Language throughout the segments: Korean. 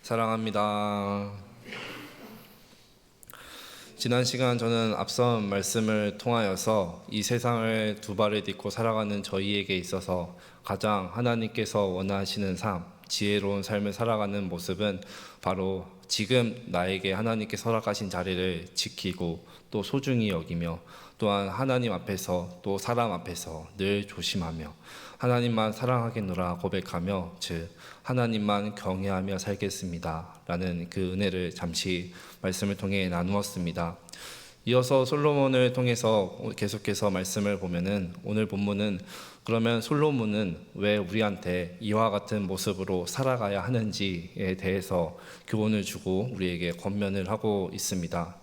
사랑합니다. 지난 시간 저는 앞선 말씀을 통하여서 이 세상을 두 발을 딛고 살아가는 저희에게 있어서 가장 하나님께서 원하시는 삶, 지혜로운 삶을 살아가는 모습은 바로 지금 나에게 하나님께 허락하신 자리를 지키고 또 소중히 여기며 또한 하나님 앞에서 또 사람 앞에서 늘 조심하며 하나님만 사랑하겠노라 고백하며 즉 하나님만 경외하며 살겠습니다 라는 그 은혜를 잠시 말씀을 통해 나누었습니다. 이어서 솔로몬을 통해서 계속해서 말씀을 보면은 오늘 본문은 그러면 솔로몬은 왜 우리한테 이와 같은 모습으로 살아가야 하는지에 대해서 교훈을 주고 우리에게 권면을 하고 있습니다.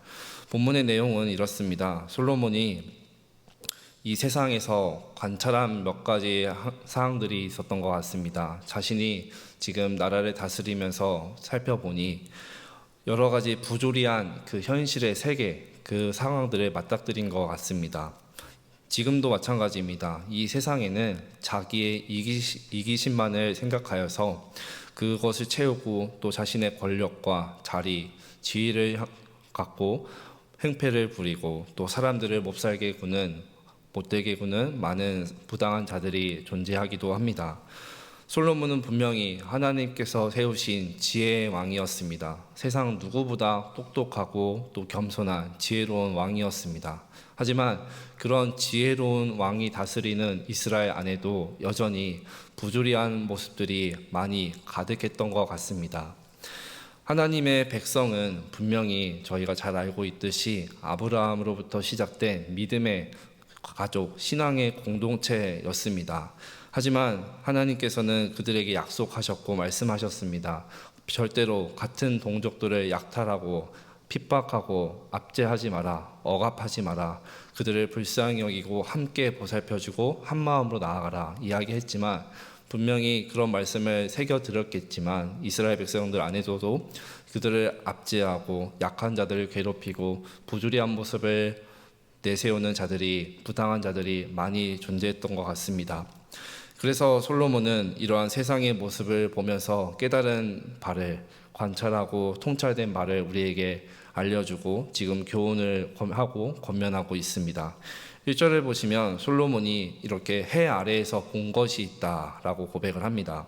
본문의 내용은 이렇습니다. 솔로몬이 이 세상에서 관찰한 몇 가지 사항들이 있었던 것 같습니다. 자신이 지금 나라를 다스리면서 살펴보니 여러 가지 부조리한 그 현실의 세계, 그 상황들을 맞닥뜨린 것 같습니다. 지금도 마찬가지입니다. 이 세상에는 자기의 이기심만을 생각하여서 그것을 채우고 또 자신의 권력과 자리, 지위를 갖고 행패를 부리고 또 사람들을 못살게 구는 못되게 구는 많은 부당한 자들이 존재하기도 합니다. 솔로몬은 분명히 하나님께서 세우신 지혜의 왕이었습니다. 세상 누구보다 똑똑하고 또 겸손한 지혜로운 왕이었습니다. 하지만 그런 지혜로운 왕이 다스리는 이스라엘 안에도 여전히 부조리한 모습들이 많이 가득했던 것 같습니다. 하나님의 백성은 분명히 저희가 잘 알고 있듯이 아브라함으로부터 시작된 믿음의 가족, 신앙의 공동체였습니다. 하지만 하나님께서는 그들에게 약속하셨고 말씀하셨습니다. 절대로 같은 동족들을 약탈하고 핍박하고 압제하지 마라, 억압하지 마라. 그들을 불쌍히 여기고 함께 보살펴주고 한마음으로 나아가라 이야기했지만 분명히 그런 말씀을 새겨들었겠지만 이스라엘 백성들 안에서도 그들을 압제하고 약한 자들을 괴롭히고 부조리한 모습을 내세우는 자들이, 부당한 자들이 많이 존재했던 것 같습니다. 그래서 솔로몬은 이러한 세상의 모습을 보면서 깨달은 바를 관찰하고 통찰된 바를 우리에게 알려주고 지금 교훈을 하고 권면하고 있습니다. 1절을 보시면 솔로몬이 이렇게 해 아래에서 본 것이 있다라고 고백을 합니다.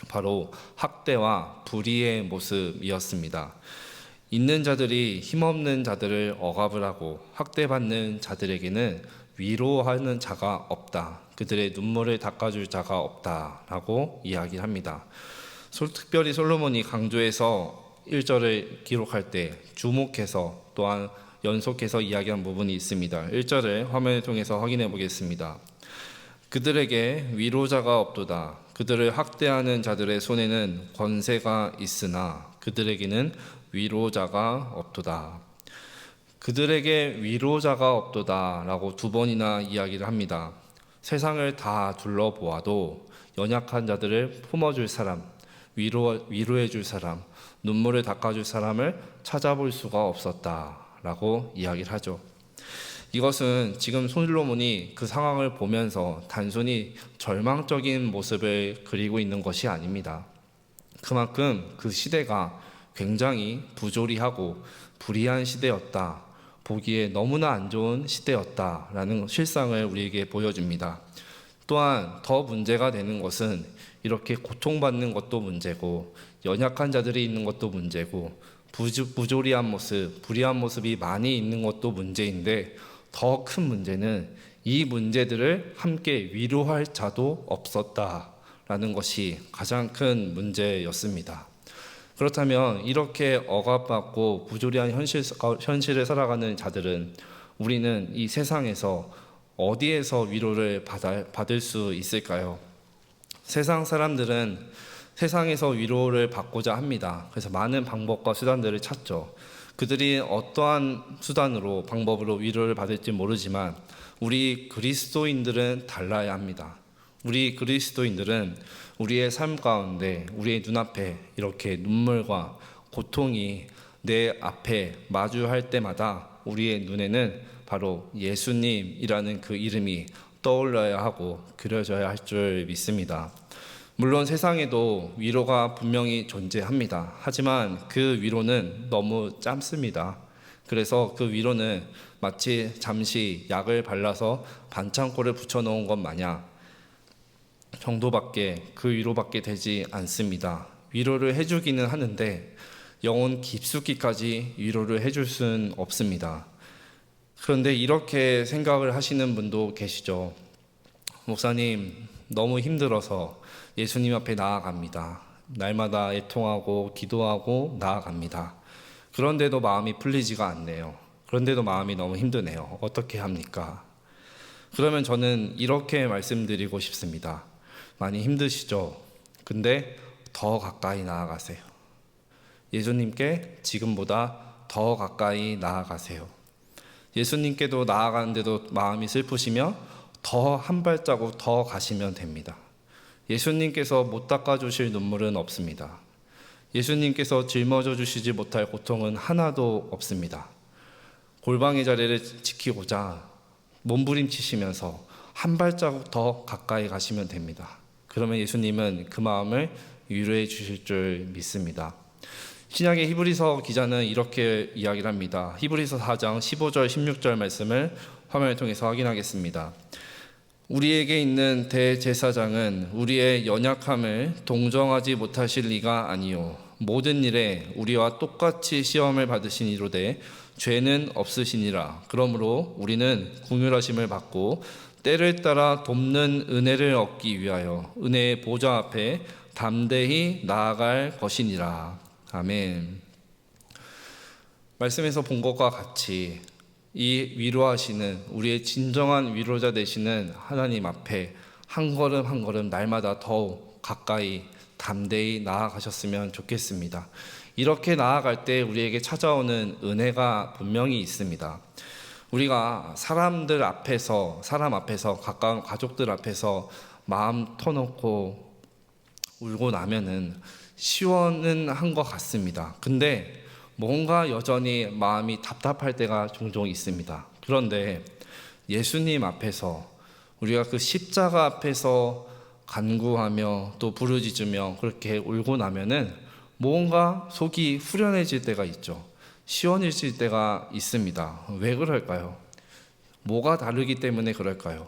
바로 학대와 불의의 모습이었습니다. 있는 자들이 힘없는 자들을 억압을 하고 학대받는 자들에게는 위로하는 자가 없다. 그들의 눈물을 닦아줄 자가 없다라고 이야기합니다. 특별히 솔로몬이 강조해서 1절을 기록할 때 주목해서 또한 연속해서 이야기한 부분이 있습니다. 1절을 화면을 통해서 확인해 보겠습니다. 그들에게 위로자가 없도다. 그들을 학대하는 자들의 손에는 권세가 있으나 그들에게는 위로자가 없도다. 그들에게 위로자가 없도다 라고 두 번이나 이야기를 합니다. 세상을 다 둘러보아도 연약한 자들을 품어줄 사람, 위로해 줄 사람, 눈물을 닦아줄 사람을 찾아볼 수가 없었다 라고 이야기를 하죠. 이것은 지금 솔로몬이 그 상황을 보면서 단순히 절망적인 모습을 그리고 있는 것이 아닙니다. 그만큼 그 시대가 굉장히 부조리하고 불의한 시대였다. 보기에 너무나 안 좋은 시대였다라는 실상을 우리에게 보여줍니다. 또한 더 문제가 되는 것은 이렇게 고통받는 것도 문제고 연약한 자들이 있는 것도 문제고 부조리한 모습, 불의한 모습이 많이 있는 것도 문제인데 더 큰 문제는 이 문제들을 함께 위로할 자도 없었다라는 것이 가장 큰 문제였습니다. 그렇다면 이렇게 억압받고 부조리한 현실을 살아가는 자들은 우리는 이 세상에서 어디에서 위로를 받을 수 있을까요? 세상 사람들은 세상에서 위로를 받고자 합니다. 그래서 많은 방법과 수단들을 찾죠. 그들이 어떠한 수단으로 방법으로 위로를 받을지 모르지만 우리 그리스도인들은 달라야 합니다. 우리 그리스도인들은 우리의 삶 가운데 우리의 눈앞에 이렇게 눈물과 고통이 내 앞에 마주할 때마다 우리의 눈에는 바로 예수님이라는 그 이름이 떠올라야 하고 그려져야 할 줄 믿습니다. 물론 세상에도 위로가 분명히 존재합니다. 하지만 그 위로는 너무 짧습니다. 그래서 그 위로는 마치 잠시 약을 발라서 반창고를 붙여놓은 것 마냥 정도밖에, 그 위로밖에 되지 않습니다. 위로를 해주기는 하는데 영혼 깊숙이까지 위로를 해줄 수는 없습니다. 그런데 이렇게 생각을 하시는 분도 계시죠. 목사님, 너무 힘들어서 예수님 앞에 나아갑니다. 날마다 애통하고 기도하고 나아갑니다. 그런데도 마음이 풀리지가 않네요. 그런데도 마음이 너무 힘드네요. 어떻게 합니까? 그러면 저는 이렇게 말씀드리고 싶습니다. 많이 힘드시죠? 근데 더 가까이 나아가세요. 예수님께 지금보다 더 가까이 나아가세요. 예수님께도 나아가는데도 마음이 슬프시면 더 한 발자국 더 가시면 됩니다. 예수님께서 못 닦아주실 눈물은 없습니다. 예수님께서 짊어져 주시지 못할 고통은 하나도 없습니다. 골방의 자리를 지키고자 몸부림치시면서 한 발자국 더 가까이 가시면 됩니다. 그러면 예수님은 그 마음을 위로해 주실 줄 믿습니다. 신약의 히브리서 기자는 이렇게 이야기를 합니다. 히브리서 4장 15절 16절 말씀을 화면을 통해서 확인하겠습니다. 우리에게 있는 대제사장은 우리의 연약함을 동정하지 못하실 리가 아니요 모든 일에 우리와 똑같이 시험을 받으시니로되 죄는 없으시니라. 그러므로 우리는 긍휼하심을 받고 때를 따라 돕는 은혜를 얻기 위하여 은혜의 보좌 앞에 담대히 나아갈 것이니라. 아멘. 말씀에서 본 것과 같이 이 위로하시는, 우리의 진정한 위로자 되시는 하나님 앞에 한 걸음 한 걸음 날마다 더욱 가까이 담대히 나아가셨으면 좋겠습니다. 이렇게 나아갈 때 우리에게 찾아오는 은혜가 분명히 있습니다. 우리가 사람 앞에서 가까운 가족들 앞에서 마음 터놓고 울고 나면은 시원은 한 것 같습니다. 근데 뭔가 여전히 마음이 답답할 때가 종종 있습니다. 그런데 예수님 앞에서, 우리가 그 십자가 앞에서 간구하며 또 부르짖으며 그렇게 울고 나면은 뭔가 속이 후련해질 때가 있죠. 시원해질 때가 있습니다. 왜 그럴까요? 뭐가 다르기 때문에 그럴까요?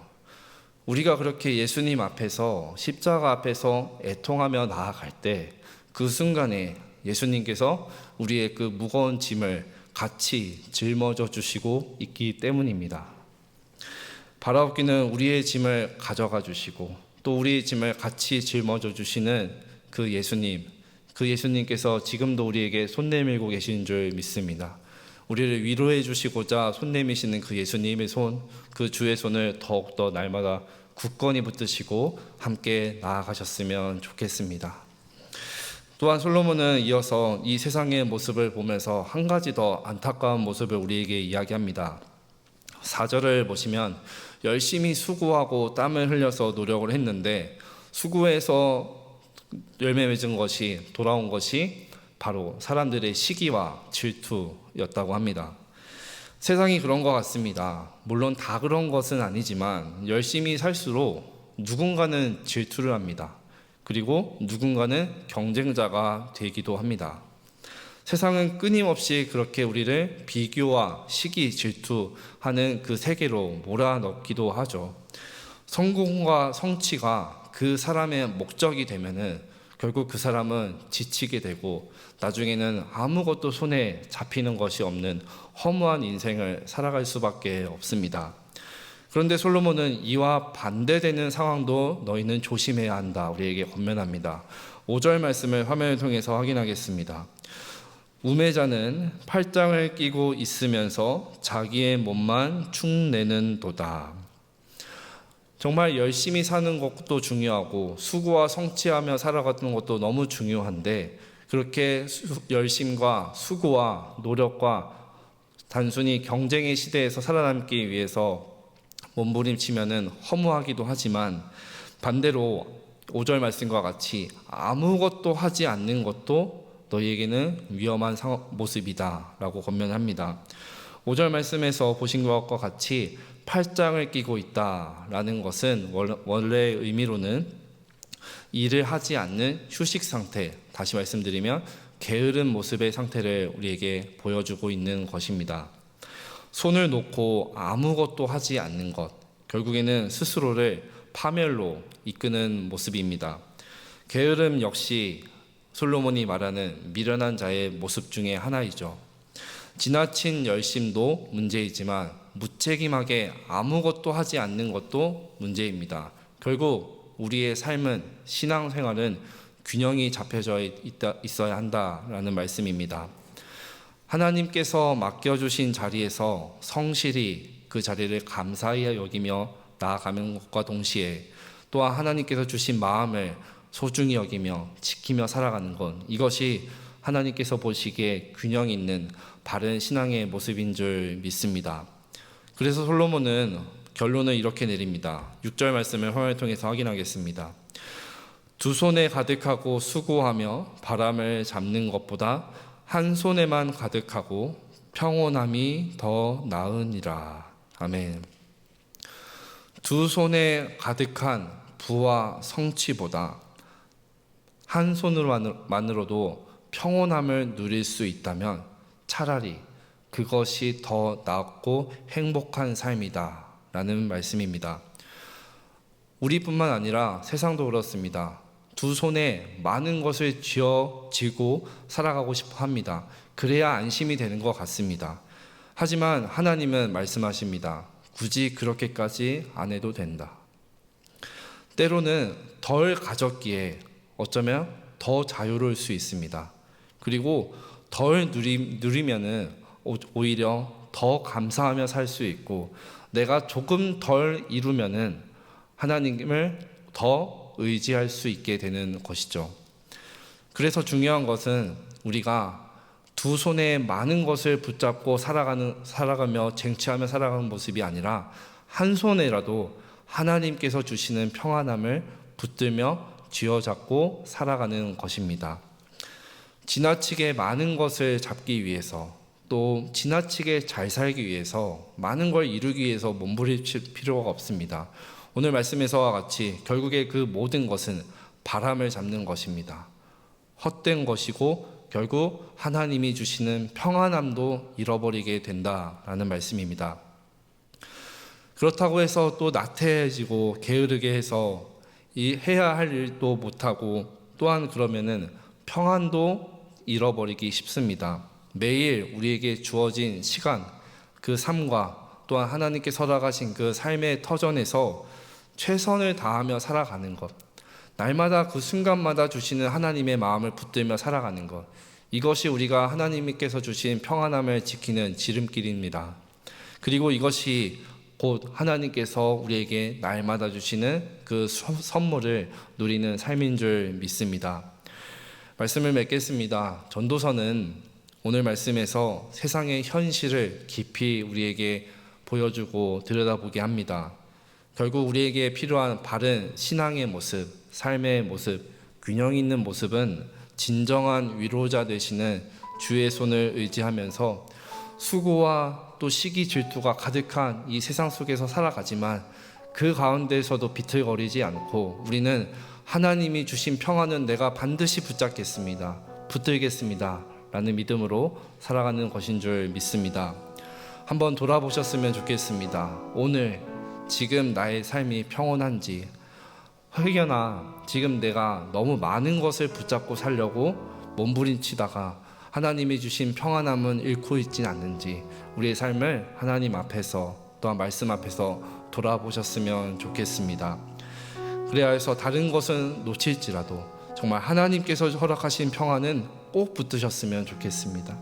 우리가 그렇게 예수님 앞에서, 십자가 앞에서 애통하며 나아갈 때 그 순간에 예수님께서 우리의 그 무거운 짐을 같이 짊어져 주시고 있기 때문입니다. 바라옵기는 우리의 짐을 가져가 주시고 또 우리의 짐을 같이 짊어져 주시는 그 예수님께서 지금도 우리에게 손 내밀고 계신 줄 믿습니다. 우리를 위로해 주시고자 손 내미시는 그 예수님의 손, 그 주의 손을 더욱더 날마다 굳건히 붙드시고 함께 나아가셨으면 좋겠습니다. 또한 솔로몬은 이어서 이 세상의 모습을 보면서 한 가지 더 안타까운 모습을 우리에게 이야기합니다. 4절을 보시면 열심히 수고하고 땀을 흘려서 노력을 했는데 수고해서 열매 맺은 것이, 돌아온 것이 바로 사람들의 시기와 질투였다고 합니다. 세상이 그런 것 같습니다. 물론 다 그런 것은 아니지만 열심히 살수록 누군가는 질투를 합니다. 그리고 누군가는 경쟁자가 되기도 합니다. 세상은 끊임없이 그렇게 우리를 비교와 시기, 질투하는 그 세계로 몰아넣기도 하죠. 성공과 성취가 그 사람의 목적이 되면은 결국 그 사람은 지치게 되고 나중에는 아무것도 손에 잡히는 것이 없는 허무한 인생을 살아갈 수밖에 없습니다. 그런데 솔로몬은 이와 반대되는 상황도 너희는 조심해야 한다, 우리에게 권면합니다. 5절 말씀을 화면을 통해서 확인하겠습니다. 우매자는 팔짱을 끼고 있으면서 자기의 몸만 축내는 도다. 정말 열심히 사는 것도 중요하고 수고와 성취하며 살아가는 것도 너무 중요한데 그렇게 열심과 수고와 노력과 단순히 경쟁의 시대에서 살아남기 위해서 몸부림치면은 허무하기도 하지만 반대로 5절 말씀과 같이 아무것도 하지 않는 것도 너희에게는 위험한 모습이다 라고 권면합니다. 5절 말씀에서 보신 것과 같이 팔짱을 끼고 있다라는 것은 원래 의미로는 일을 하지 않는 휴식 상태, 다시 말씀드리면 게으른 모습의 상태를 우리에게 보여주고 있는 것입니다. 손을 놓고 아무것도 하지 않는 것, 결국에는 스스로를 파멸로 이끄는 모습입니다. 게으름 역시 솔로몬이 말하는 미련한 자의 모습 중에 하나이죠. 지나친 열심도 문제이지만 무책임하게 아무것도 하지 않는 것도 문제입니다. 결국 우리의 삶은, 신앙생활은 균형이 잡혀져 있어야 한다라는 말씀입니다. 하나님께서 맡겨주신 자리에서 성실히 그 자리를 감사히 여기며 나아가는 것과 동시에 또한 하나님께서 주신 마음을 소중히 여기며 지키며 살아가는 것, 이것이 하나님께서 보시기에 균형 있는 바른 신앙의 모습인 줄 믿습니다. 그래서 솔로몬은 결론을 이렇게 내립니다. 6절 말씀을 화면을 통해서 확인하겠습니다. 두 손에 가득하고 수고하며 바람을 잡는 것보다 한 손에만 가득하고 평온함이 더 나으니라. 아멘. 두 손에 가득한 부와 성취보다 한 손으로만으로도 평온함을 누릴 수 있다면 차라리 그것이 더 낫고 행복한 삶이다 라는 말씀입니다. 우리뿐만 아니라 세상도 그렇습니다. 두 손에 많은 것을 쥐고 살아가고 싶어 합니다. 그래야 안심이 되는 것 같습니다. 하지만 하나님은 말씀하십니다. 굳이 그렇게까지 안 해도 된다. 때로는 덜 가졌기에 어쩌면 더 자유로울 수 있습니다. 그리고 덜 누리면은 오히려 더 감사하며 살 수 있고, 내가 조금 덜 이루면은 하나님을 더 의지할 수 있게 되는 것이죠. 그래서 중요한 것은 우리가 두 손에 많은 것을 붙잡고 살아가며 쟁취하며 살아가는 모습이 아니라 한 손에라도 하나님께서 주시는 평안함을 붙들며 쥐어잡고 살아가는 것입니다. 지나치게 많은 것을 잡기 위해서, 또 지나치게 잘 살기 위해서, 많은 걸 이루기 위해서 몸부림칠 필요가 없습니다. 오늘 말씀에서와 같이 결국에 그 모든 것은 바람을 잡는 것입니다. 헛된 것이고 결국 하나님이 주시는 평안함도 잃어버리게 된다라는 말씀입니다. 그렇다고 해서 또 나태해지고 게으르게 해서 해야 할 일도 못하고, 또한 그러면은 평안도 잃어버리기 쉽습니다. 매일 우리에게 주어진 시간, 그 삶과 또한 하나님께 허락하신 그 삶의 터전에서 최선을 다하며 살아가는 것, 날마다 그 순간마다 주시는 하나님의 마음을 붙들며 살아가는 것, 이것이 우리가 하나님께서 주신 평안함을 지키는 지름길입니다. 그리고 이것이 곧 하나님께서 우리에게 날마다 주시는 그 선물을 누리는 삶인 줄 믿습니다. 말씀을 맺겠습니다. 전도서는 오늘 말씀에서 세상의 현실을 깊이 우리에게 보여주고 들여다보게 합니다. 결국 우리에게 필요한 바른 신앙의 모습, 삶의 모습, 균형 있는 모습은 진정한 위로자 되시는 주의 손을 의지하면서 수고와 또 시기 질투가 가득한 이 세상 속에서 살아가지만 그 가운데서도 비틀거리지 않고 우리는 하나님이 주신 평안은 내가 반드시 붙잡겠습니다. 붙들겠습니다. 라는 믿음으로 살아가는 것인 줄 믿습니다. 한번 돌아보셨으면 좋겠습니다. 오늘 지금 나의 삶이 평온한지, 혹여나 지금 내가 너무 많은 것을 붙잡고 살려고 몸부림치다가 하나님이 주신 평안함은 잃고 있진 않는지, 우리의 삶을 하나님 앞에서 또한 말씀 앞에서 돌아보셨으면 좋겠습니다. 그래야 해서 다른 것은 놓칠지라도 정말 하나님께서 허락하신 평안은 꼭 붙드셨으면 좋겠습니다.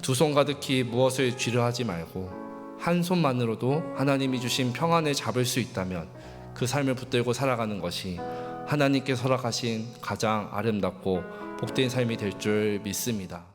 두 손 가득히 무엇을 쥐려 하지 말고 한 손만으로도 하나님이 주신 평안을 잡을 수 있다면 그 삶을 붙들고 살아가는 것이 하나님께서 허락하신 가장 아름답고 복된 삶이 될 줄 믿습니다.